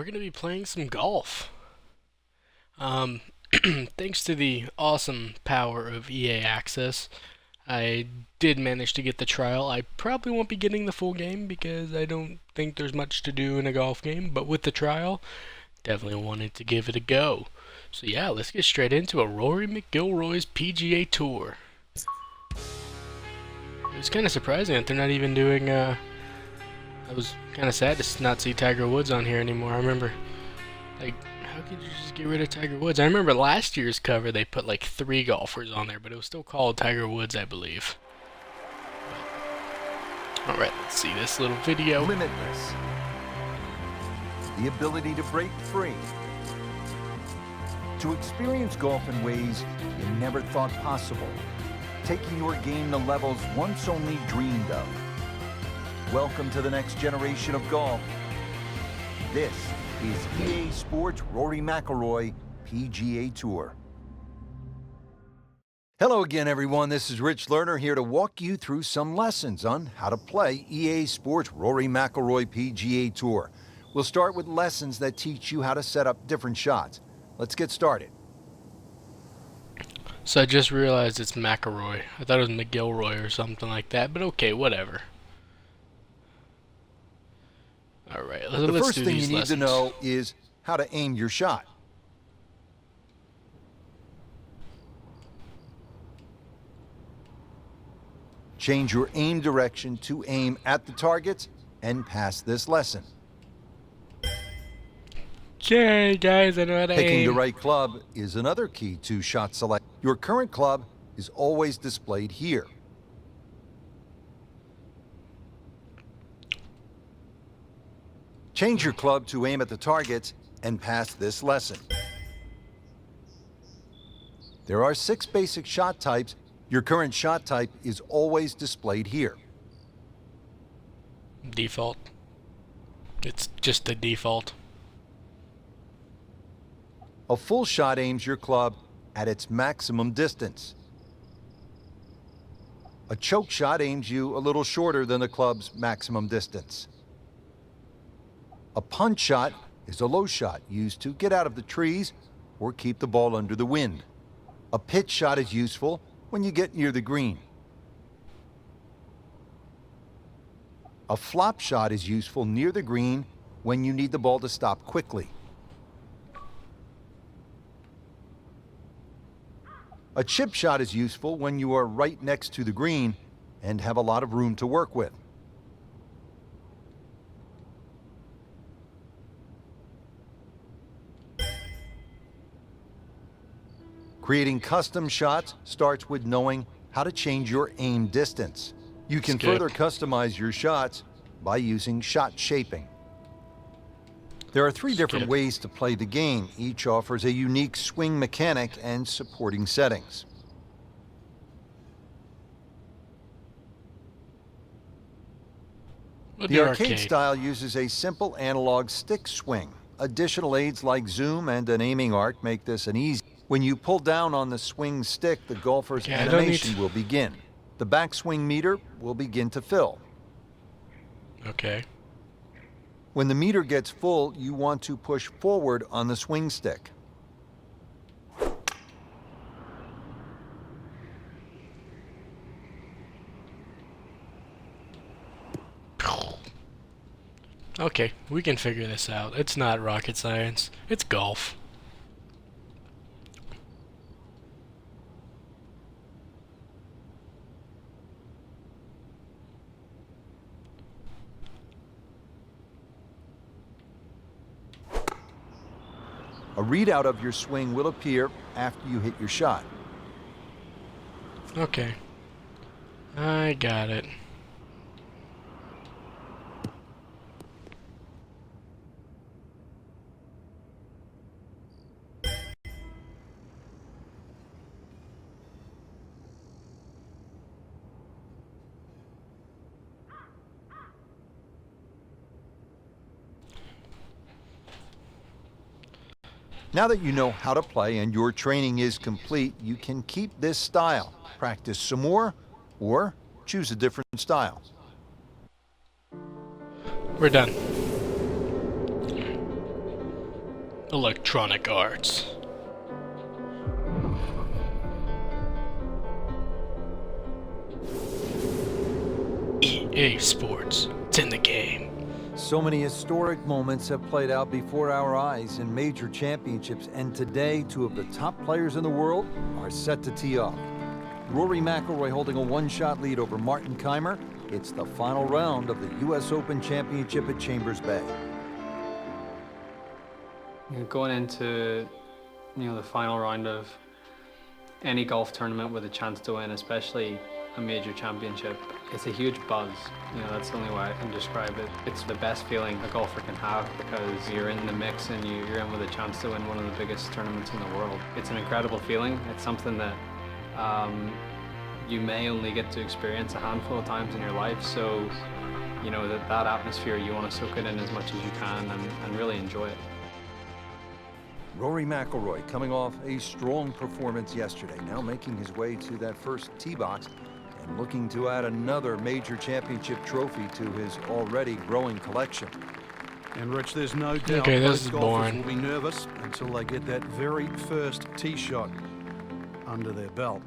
we're going to be playing some golf. Um, Thanks to the awesome power of EA Access, I did manage to get the trial. I probably won't be getting the full game because I don't think there's much to do in a golf game, but with the trial, definitely wanted to give it a go. So yeah, let's get straight into a Rory McIlroy's PGA Tour. It's kind of surprising that they're not even doing, I was kind of sad to not see Tiger Woods on here anymore. I remember, like, how could you just get rid of Tiger Woods? I remember last year's cover, they put like 3 golfers on there, but it was still called Tiger Woods, I believe. Alright, let's see this little video. Limitless. The ability to break free. To experience golf in ways you never thought possible. Taking your game to levels once only dreamed of. Welcome to the next generation of golf. This is EA Sports Rory McIlroy PGA Tour. Hello again, everyone. This is Rich Lerner here to walk you through some lessons on how to play EA Sports Rory McIlroy PGA Tour. We'll start with lessons that teach you how to set up different shots. Let's get started. So I just realized it's McIlroy. I thought it was McIlroy or something like that, but okay, whatever. Alright, let's do these lessons. The first thing you need to know is how to aim your shot. Change your aim direction to aim at the targets and pass this lesson. Okay, guys, I know how to Picking aim. the right club is another key to shot selection. Your current club is always displayed here. Change your club to aim at the targets and pass this lesson. There are 6 basic shot types. Your current shot type is always displayed here. Default. It's just the default. A full shot aims your club at its maximum distance. A choke shot aims you a little shorter than the club's maximum distance. A punch shot is a low shot used to get out of the trees or keep the ball under the wind. A pitch shot is useful when you get near the green. A flop shot is useful near the green when you need the ball to stop quickly. A chip shot is useful when you are right next to the green and have a lot of room to work with. Creating custom shots starts with knowing how to change your aim distance. You can further customize your shots by using shot shaping. There are 3 different ways to play the game. Each offers a unique swing mechanic and supporting settings. The arcade style uses a simple analog stick swing. Additional aids like zoom and an aiming arc make this an easy. When you pull down on the swing stick, the golfer's animation will begin. The backswing meter will begin to fill. Okay. When the meter gets full, you want to push forward on the swing stick. Okay, we can figure this out. It's not rocket science. It's golf. A readout of your swing will appear after you hit your shot. Okay. I got it. Now that you know how to play and your training is complete, you can keep this style, practice some more, or choose a different style. We're done. Electronic Arts. EA Sports. It's in the game. So many historic moments have played out before our eyes in major championships, and today, two of the top players in the world are set to tee off. Rory McIlroy holding a one-shot lead over Martin Keimer. It's the final round of the U.S. Open Championship at Chambers Bay. Going into, the final round of any golf tournament with a chance to win, especially a major championship, it's a huge buzz. That's the only way I can describe it. It's the best feeling a golfer can have because you're in the mix and you're in with a chance to win one of the biggest tournaments in the world. It's an incredible feeling. It's something that you may only get to experience a handful of times in your life. So, that atmosphere, you want to soak it in as much as you can and really enjoy it. Rory McIlroy coming off a strong performance yesterday, now making his way to that first tee box and looking to add another major championship trophy to his already growing collection. And Rich, there's no doubt both golfers will be nervous until they get that very first tee shot under their belt.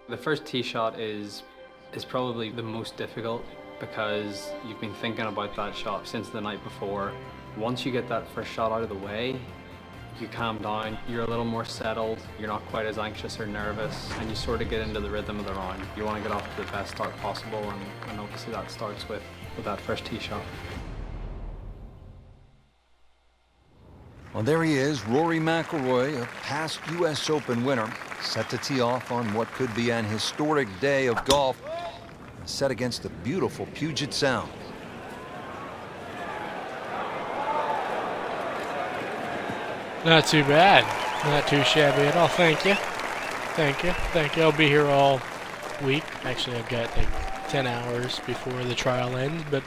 The first tee shot is probably the most difficult because you've been thinking about that shot since the night before. Once you get that first shot out of the way, you calm down, you're a little more settled, you're not quite as anxious or nervous, and you sort of get into the rhythm of the round. You want to get off to the best start possible, and obviously that starts with that first tee shot. Well, there he is, Rory McIlroy, a past U.S. Open winner, set to tee off on what could be an historic day of golf, set against the beautiful Puget Sound. Not too bad. Not too shabby at all. Thank you. Thank you. Thank you. I'll be here all week. Actually, I've got like 10 hours before the trial ends, but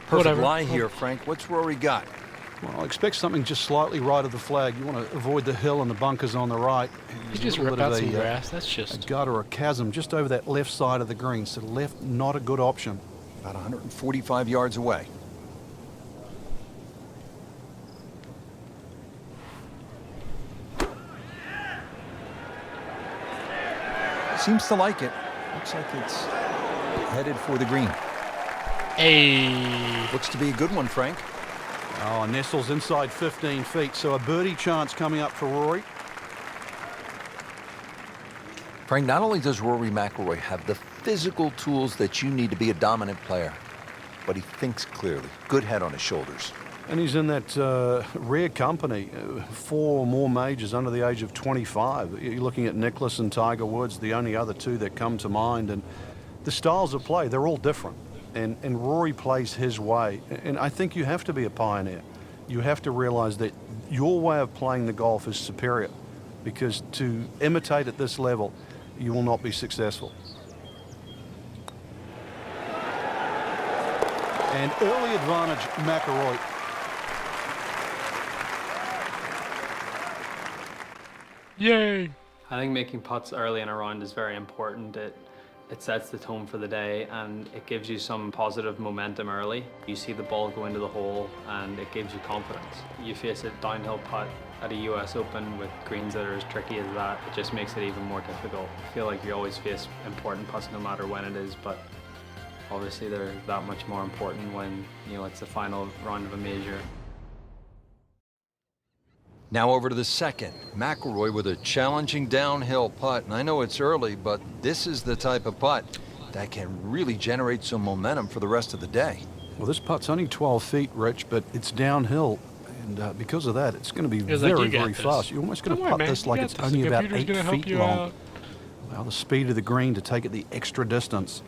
perfect whatever. lie here, Frank. What's Rory got? Well, expect something just slightly right of the flag. You want to avoid the hill and the bunkers on the right. You just rip out some grass. That's a just gut or a chasm just over that left side of the green. So left, not a good option. About 145 yards away. Seems to like it. Looks like it's headed for the green. Looks to be a good one, Frank. Oh, nestles inside 15 feet. So a birdie chance coming up for Rory. Frank, not only does Rory McIlroy have the physical tools that you need to be a dominant player, but he thinks clearly. Good head on his shoulders. And he's in that rare company, 4 or more majors under the age of 25. You're looking at Nicklaus and Tiger Woods, the only other two that come to mind. And the styles of play, they're all different. And Rory plays his way. And I think you have to be a pioneer. You have to realize that your way of playing the golf is superior, because to imitate at this level, you will not be successful. And early advantage, McIlroy. yay. I think making putts early in a round is very important. It sets the tone for the day and it gives you some positive momentum early. You see the ball go into the hole and it gives you confidence. You face a downhill putt at a US Open with greens that are as tricky as that, it just makes it even more difficult. I feel like you always face important putts no matter when it is, but obviously they're that much more important when it's the final round of a major. Now over to the second. McIlroy with a challenging downhill putt. And I know it's early, but this is the type of putt that can really generate some momentum for the rest of the day. Well, this putt's only 12 feet, Rich, but it's downhill. And because of that, it's going to be Feels very, like very fast. You're almost going to putt this like it's only about 8 feet long. Allow the speed of the green to take it the extra distance.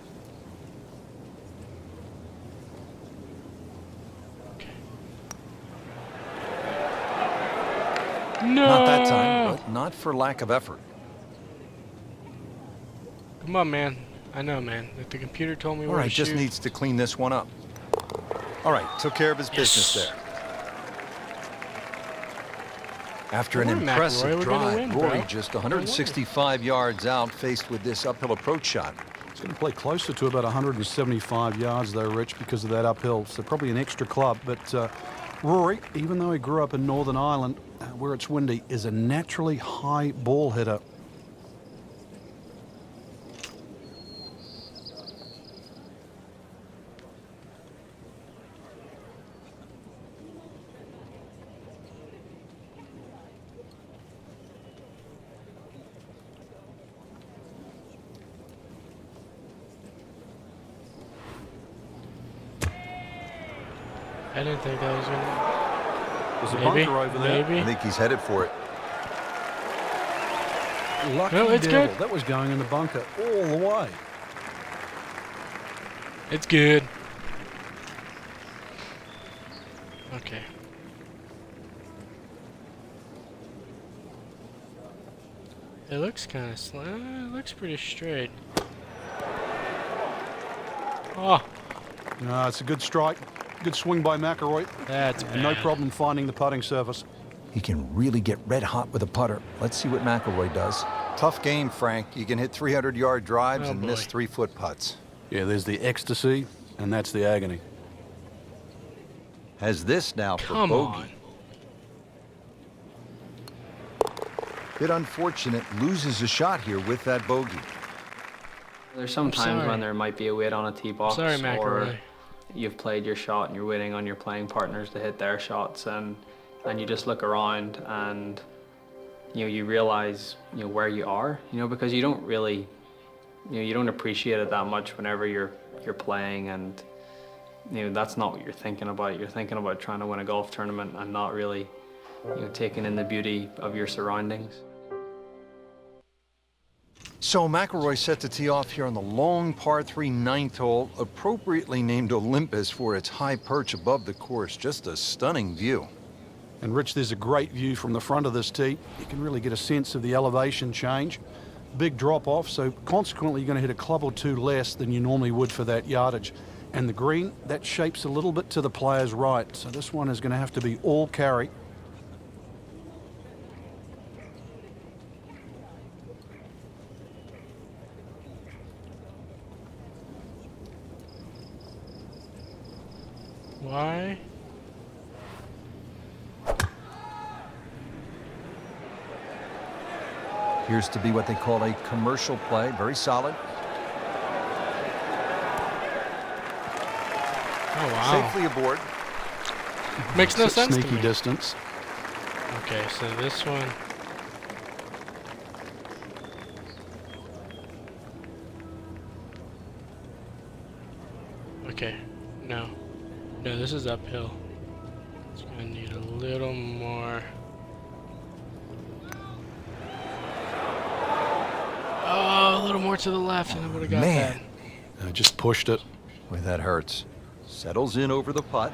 No. Not that time, but not for lack of effort. Come on, man. I know, man. If the computer told me All where right, to just shoot. needs to clean this one up. All right, took care of his business there. After an Come on, impressive McIlroy, we're gonna drive, win, Rory bro. just 165 yards out, faced with this uphill approach shot. It's going to play closer to about 175 yards, though, Rich, because of that uphill. So probably an extra club, but Rory, even though he grew up in Northern Ireland, where it's windy, is a naturally high ball hitter. I didn't think that was gonna. There's a Maybe, bunker over there. maybe. I think he's headed for it. Lucky No, it's devil. good. That was going in the bunker all the way. It's good. Okay. It looks kind of it looks pretty straight. Oh, No, it's a good strike. Good swing by McIlroy. that's bad. No problem finding the putting surface. He can really get red hot with a putter. Let's see what McIlroy does. Tough game, Frank. You can hit 300-yard drives Oh, and boy. miss 3-foot putts. Yeah, there's the ecstasy, and that's the agony. Has this now for Come bogey. on. Bit unfortunate, loses a shot here with that bogey. There's some times sorry. when there might be a wait on a tee box, Sorry, or McIlroy. you've played your shot and you're waiting on your playing partners to hit their shots, and you just look around and you realize where you are, because you don't really you don't appreciate it that much whenever you're playing, and that's not what you're thinking about. You're thinking about trying to win a golf tournament and not really taking in the beauty of your surroundings. So McIlroy set to tee off here on the long par 3 ninth hole, appropriately named Olympus for its high perch above the course. Just a stunning view. And Rich, there's a great view from the front of this tee. You can really get a sense of the elevation change. Big drop off, so consequently you're going to hit a club or two less than you normally would for that yardage. And the green, that shapes a little bit to the player's right. So this one is going to have to be all carry. Why? Appears to be what they call a commercial play. Very solid. Oh wow. Safely aboard. Makes no It's sense to sneaky me. distance. Okay, so this one. Okay, no. No, this is uphill. It's gonna need a little more. Oh, a little more to the left and I would have got Man. that. I just pushed it. Boy, that hurts. Settles in over the putt.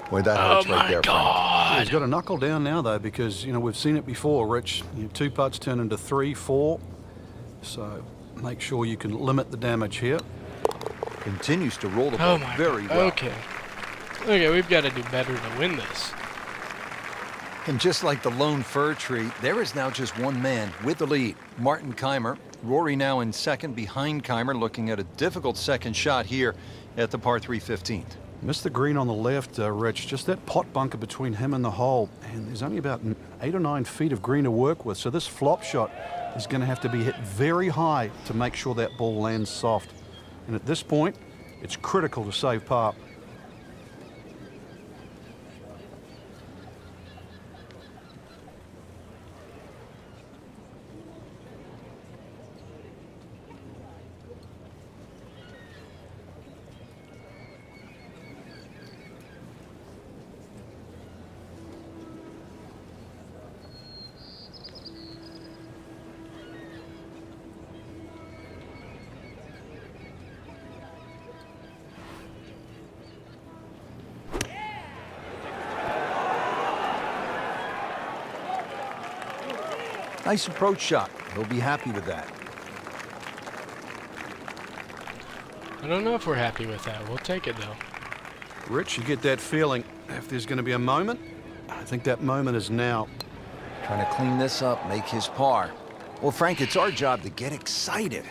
Boy, that Oh hurts right my there, Frank. god. He's got to knuckle down now, though, because, we've seen it before, Rich. Two putts turn into 3, 4. So make sure you can limit the damage here. Continues to roll the Oh ball my very god. well. Okay. Okay, we've got to do better to win this. And just like the lone fir tree, there is now just one man with the lead, Martin Keimer. Rory now in second behind Keimer, looking at a difficult second shot here at the par 3 15th. Missed the green on the left, Rich. Just that pot bunker between him and the hole. And there's only about 8 or 9 feet of green to work with. So this flop shot is going to have to be hit very high to make sure that ball lands soft. And at this point, it's critical to save par. Nice approach shot. He'll be happy with that. I don't know if we're happy with that. We'll take it though. Rich, you get that feeling. If there's going to be a moment, I think that moment is now. Trying to clean this up, make his par. Well, Frank, it's our job to get excited.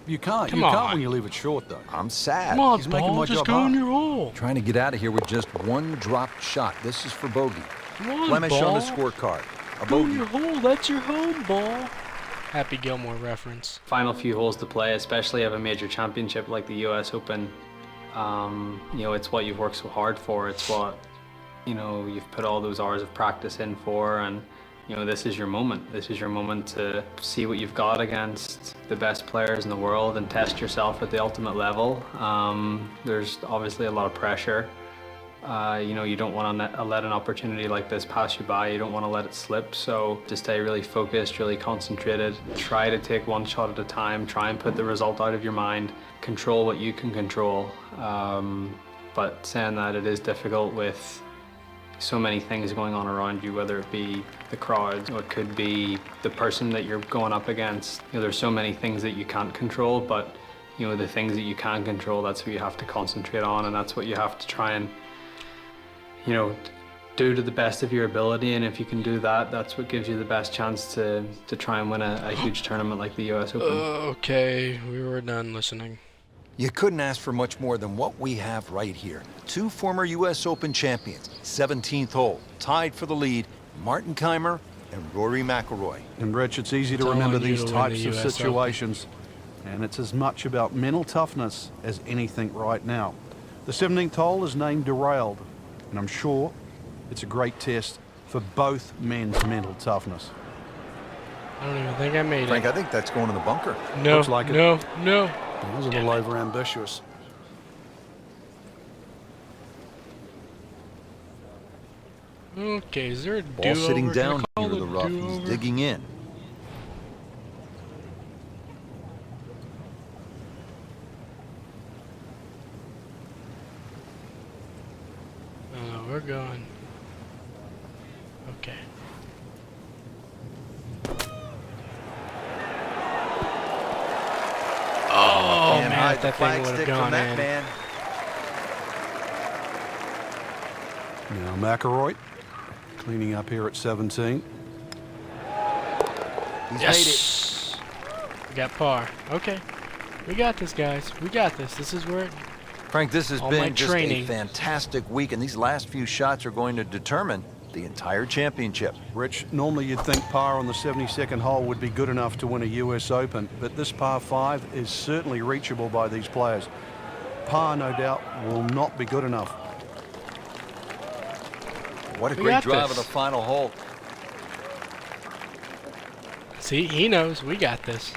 You can't. Come You can't on. when you leave it short, though. I'm sad. Come on, He's making ball, my just job go in hard. your hole. Trying to get out of here with just one dropped shot. This is for bogey. Come on, Blemish ball. on the scorecard. A Go in bogey. your hole. That's your home, ball. Happy Gilmore reference. Final few holes to play, especially of a major championship like the US Open. You know, it's what you've worked so hard for. It's what, you know, you've put all those hours of practice in for, and you know, this is your moment. This is your moment to see what you've got against the best players in the world and test yourself at the ultimate level. There's obviously a lot of pressure. You know, you don't want to let an opportunity like this pass you by. You don't want to let it slip. So just stay really focused, really concentrated. Try to take one shot at a time. Try and put the result out of your mind. Control what you can control. But saying that, it is difficult with so many things going on around you, whether it be the crowd or it could be the person that you're going up against. You know, there's so many things that you can't control, but you know, the things that you can control, that's what you have to concentrate on, and that's what you have to try and, you know, do to the best of your ability. And if you can do that, that's what gives you the best chance to try and win a huge tournament like the US Open. Okay, we were done listening. You couldn't ask for much more than what we have right here. Two former U.S. Open champions, 17th hole, tied for the lead, Martin Kaymer and Rory McIlroy. And Rich, it's easy to It's all remember on you these to win types the of US situations. And it's as much about mental toughness as anything right now. The 17th hole is named Derailed, and I'm sure it's a great test for both men's mental toughness. I don't even think I made Frank, it. I think that's going in the bunker. No, looks like it. no, no. That was a little over-ambitious. Okay, is there a Ball do-over? sitting Can I down call here to it the a rough. He's do-over? digging in. We're going. Okay. Oh Can't man, hide if the that thing flag would have stick gone from that in. man. Now McIlroy cleaning up here at 17. He's made it. Yes. We got par. Okay. We got this, guys. We got this. This is where. Frank, this has All my been just training. a fantastic week, and these last few shots are going to determine the entire championship. Rich, normally you'd think par on the 72nd hole would be good enough to win a US Open, but this par 5 is certainly reachable by these players. Par, no doubt, will not be good enough. What a We great got drive this. of the final hole. See, he knows. We got this.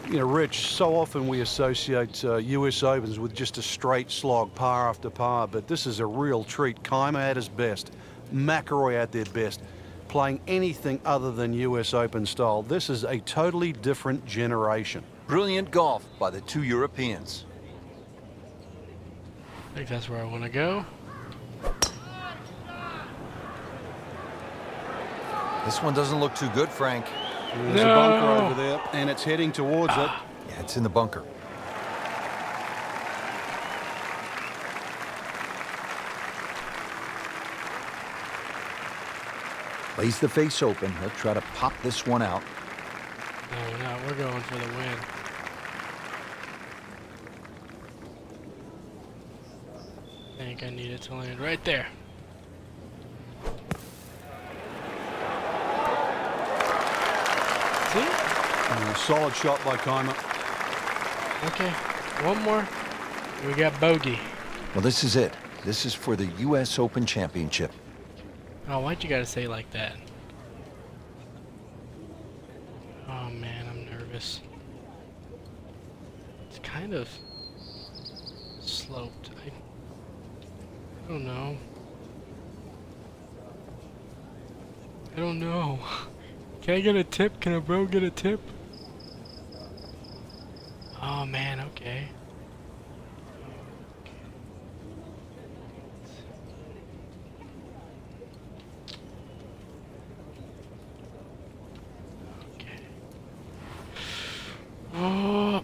You know, Rich, so often we associate US Opens with just a straight slog, par after par, but this is a real treat. Kaymer at his best, McIlroy at their best, playing anything other than US Open style. This is a totally different generation. Brilliant golf by the two Europeans. I think that's where I want to go. This one doesn't look too good, Frank. There's a bunker over there, and it's heading towards it. Yeah, it's in the bunker. Lays the face open. He'll try to pop this one out. No, no, we're going for the win. I think I need it to land right there. See? Solid shot by Kaymer. Okay, one more. We got bogey. Well, this is it. This is for the U.S. Open Championship. Oh, why'd you gotta say it like that? Oh man, I'm nervous. It's kind of sloped. I don't know. I don't know. Can I get a tip? Can a bro get a tip? Oh man, okay. Oh.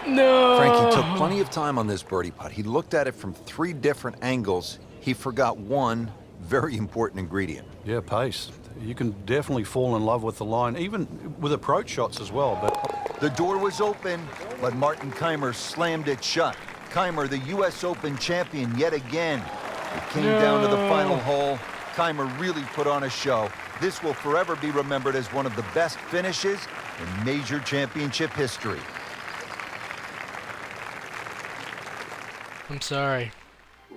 No. Frank, he took plenty of time on this birdie putt. He looked at it from 3 different angles. He forgot one very important ingredient. Yeah, pace. You can definitely fall in love with the line, even with approach shots as well. But The door was open, but Martin Kaymer slammed it shut. Kaymer, the U.S. Open champion yet again. It came down to the final hole. Kaymer really put on a show. This will forever be remembered as one of the best finishes in major championship history. I'm sorry.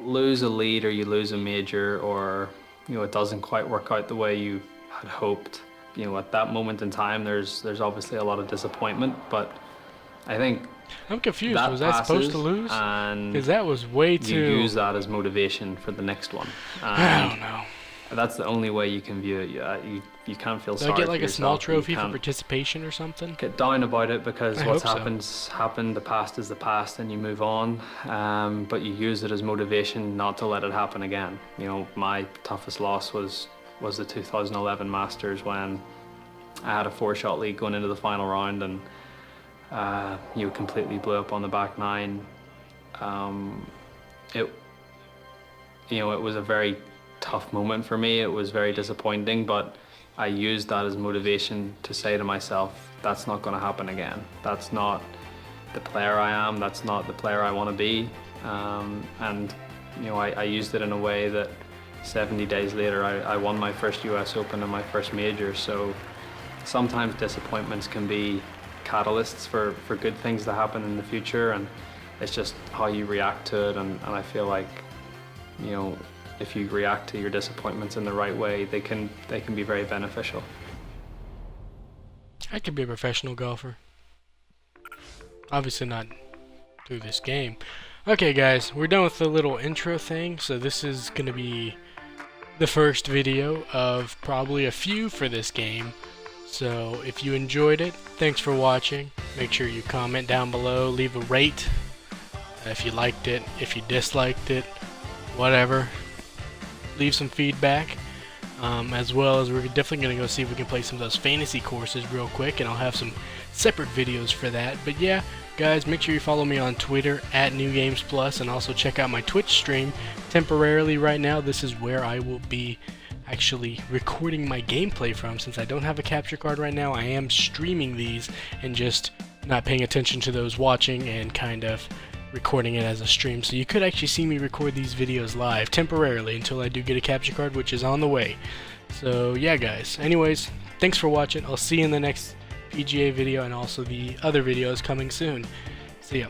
Lose a lead or you lose a major, or it doesn't quite work out the way you had hoped. At that moment in time, there's obviously a lot of disappointment, but I think I'm confused. that Was that supposed to passes, lose? and Because that was way too. you use that as motivation for the next one. I don't know. That's the only way you can view it. You can't feel Do sorry I get for like a small yourself. You trophy for can't participation or something? get down about it, because I what's hope so. happened. The past is the past, and you move on. But you use it as motivation not to let it happen again. My toughest loss was the 2011 Masters, when I had a 4-shot lead going into the final round, and you completely blew up on the back nine. It was a very tough moment for me. It was very disappointing, but I used that as motivation to say to myself, that's not going to happen again. That's not the player I am. That's not the player I want to be. And I used it in a way that 70 days later, I won my first US Open and my first major. So sometimes disappointments can be catalysts for good things to happen in the future, and it's just how you react to it. And I feel like, if you react to your disappointments in the right way, they can be very beneficial. I could be a professional golfer. Obviously not through this game. Okay guys, we're done with the little intro thing, so this is going to be the first video of probably a few for this game. So if you enjoyed it, thanks for watching. Make sure you comment down below, leave a rate if you liked it, if you disliked it, whatever. Leave some feedback, as well as we're definitely going to go see if we can play some of those fantasy courses real quick, and I'll have some separate videos for that. But yeah, guys, make sure you follow me on Twitter at NewGamesPlus, and also check out my Twitch stream temporarily right now. This is where I will be actually recording my gameplay from. Since I don't have a capture card right now, I am streaming these and just not paying attention to those watching and kind of recording it as a stream. So you could actually see me record these videos live temporarily until I do get a capture card, which is on the way. So yeah guys, anyways, thanks for watching. I'll see you in the next PGA video, and also the other videos coming soon. See ya.